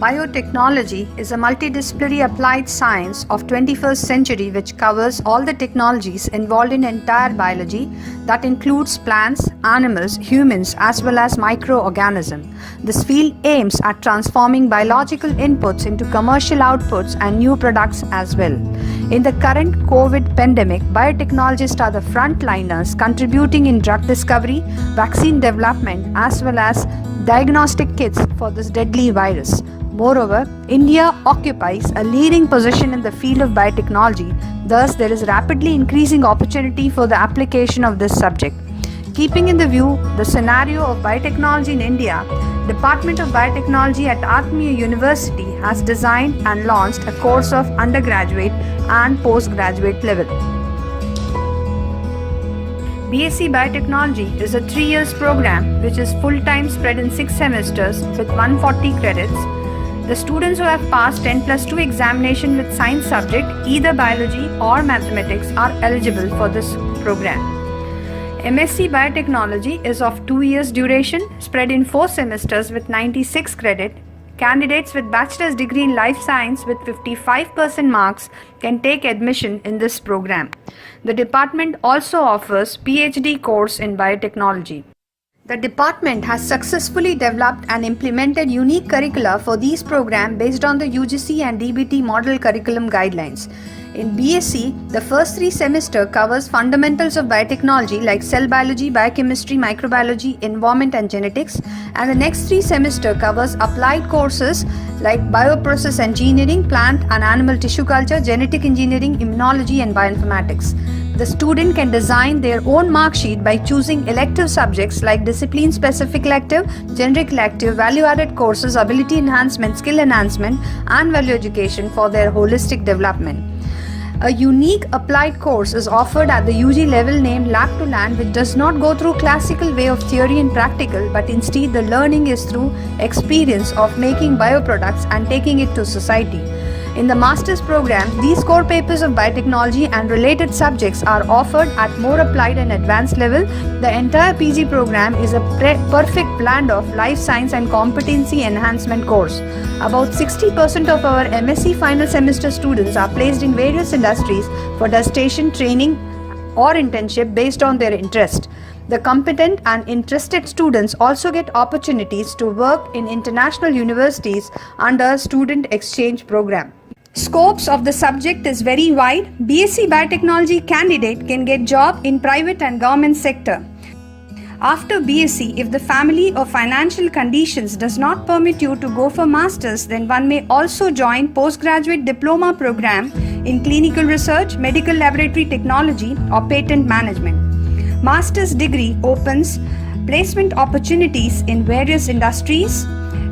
Biotechnology is a multidisciplinary applied science of 21st century which covers all the technologies involved in entire biology that includes plants, animals, humans as well as microorganisms. This field aims at transforming biological inputs into commercial outputs and new products as well. In the current COVID pandemic, biotechnologists are the frontliners contributing in drug discovery, vaccine development as well as diagnostic kits for this deadly virus. Moreover, India occupies a leading position in the field of biotechnology. Thus, there is rapidly increasing opportunity for the application of this subject. Keeping in the view the scenario of biotechnology in India, Department of Biotechnology at Atmiya University has designed and launched a course of undergraduate and postgraduate level. BSc Biotechnology is a 3-year program which is full-time spread in 6 semesters with 140 credits. The students who have passed 10+2 examination with science subject, either biology or mathematics, are eligible for this program. MSc Biotechnology is of 2 years duration, spread in 4 semesters with 96 credit. Candidates with bachelor's degree in life science with 55% marks can take admission in this program. The department also offers PhD course in biotechnology. The department has successfully developed and implemented unique curricula for these programs based on the UGC and DBT model curriculum guidelines. In BSc, the first 3 semesters covers fundamentals of biotechnology like cell biology, biochemistry, microbiology, environment and genetics, and the next 3 semesters covers applied courses like bioprocess engineering, plant and animal tissue culture, genetic engineering, immunology and bioinformatics. The student can design their own mark sheet by choosing elective subjects like discipline-specific elective, generic elective, value-added courses, ability enhancement, skill enhancement, and value education for their holistic development. A unique applied course is offered at the UG level named Lab to Land, which does not go through classical way of theory and practical, but instead the learning is through experience of making bioproducts and taking it to society. In the master's program, these core papers of biotechnology and related subjects are offered at more applied and advanced level. The entire PG program is a perfect blend of life science and competency enhancement course. About 60% of our MSc final semester students are placed in various industries for degustation, training or internship based on their interest. The competent and interested students also get opportunities to work in international universities under student exchange program. Scopes of the subject is very wide. BSc Biotechnology candidate can get job in private and government sector. After BSc, if the family or financial conditions does not permit you to go for masters, then one may also join postgraduate diploma program in clinical research, medical laboratory technology or patent management. Master's degree opens placement opportunities in various industries,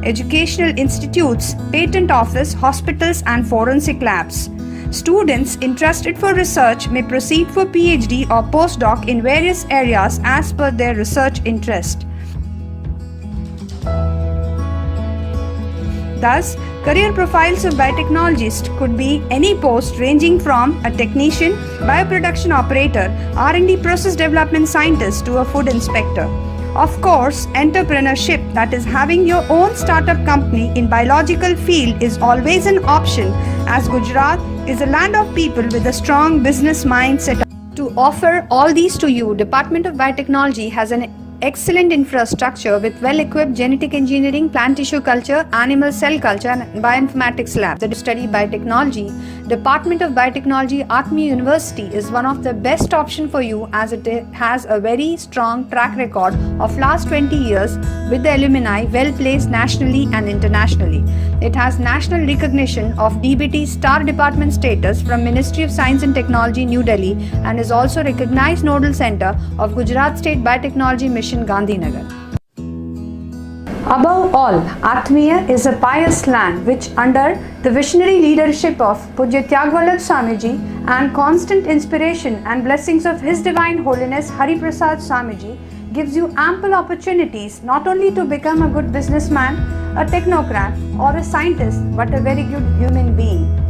educational institutes, patent office, hospitals and forensic labs. Students interested for research may proceed for PhD or postdoc in various areas as per their research interest. Thus, career profiles of biotechnologists could be any post ranging from a technician, bioproduction operator, R&D process development scientist to a food inspector. Of course, entrepreneurship, that is having your own startup company in biological field, is always an option, as Gujarat is a land of people with a strong business mindset. To offer all these to you, Department of Biotechnology has an excellent infrastructure with well-equipped genetic engineering, plant tissue culture, animal cell culture and bioinformatics lab. The study biotechnology, Department of Biotechnology, Atmiya University is one of the best option for you as it has a very strong track record of last 20 years with the alumni well placed nationally and internationally. It has national recognition of DBT Star Department status from Ministry of Science and Technology, New Delhi, and is also recognized nodal center of Gujarat State Biotechnology Mission, Gandhinagar. Above all, Atmiya is a pious land which, under the visionary leadership of Pujya Tyagvallabh Swamiji and constant inspiration and blessings of His Divine Holiness Hari Prasad Swamiji, gives you ample opportunities not only to become a good businessman, a technocrat or a scientist, but a very good human being.